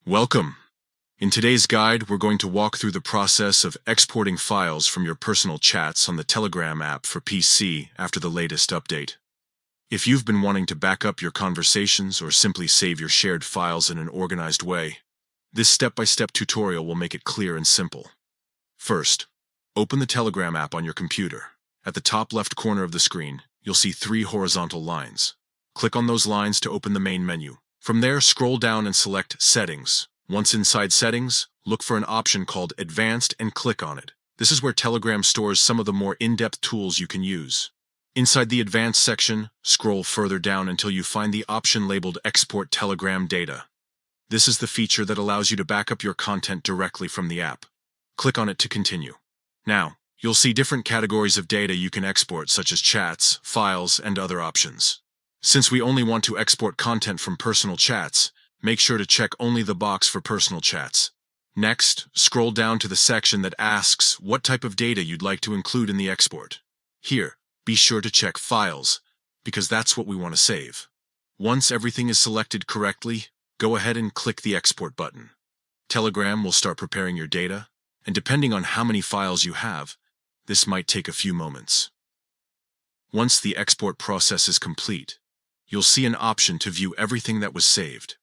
Welcome! In today's guide, we're going to walk through the process of exporting files from your personal chats on the Telegram app for PC after the latest update. If you've been wanting to back up your conversations or simply save your shared files in an organized way, this step-by-step tutorial will make it clear and simple. First, open the Telegram app on your computer. At the top left corner of the screen, you'll see 3 horizontal lines. Click on those lines to open the main menu. From there, scroll down and select Settings. Once inside Settings, look for an option called Advanced and click on it. This is where Telegram stores some of the more in-depth tools you can use. Inside the Advanced section, scroll further down until you find the option labeled Export Telegram Data. This is the feature that allows you to back up your content directly from the app. Click on it to continue. Now, you'll see different categories of data you can export, such as chats, files, and other options. Since we only want to export content from personal chats, make sure to check only the box for personal chats. Next, scroll down to the section that asks what type of data you'd like to include in the export. Here, be sure to check Files, because that's what we want to save. Once everything is selected correctly, go ahead and click the Export button. Telegram will start preparing your data, and depending on how many files you have, this might take a few moments. Once the export process is complete, you'll see an option to view everything that was saved.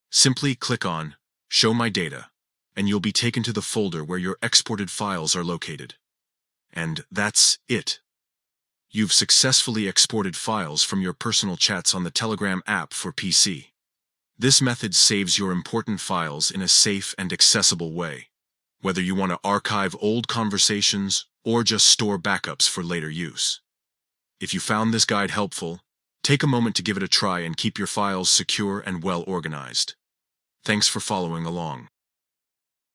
Simply click on Show My Data, and you'll be taken to the folder where your exported files are located. And that's it. You've successfully exported files from your personal chats on the Telegram app for PC. This method saves your important files in a safe and accessible way, whether you want to archive old conversations or just store backups for later use. If you found this guide helpful, take a moment to give it a try and keep your files secure and well organized. Thanks for following along.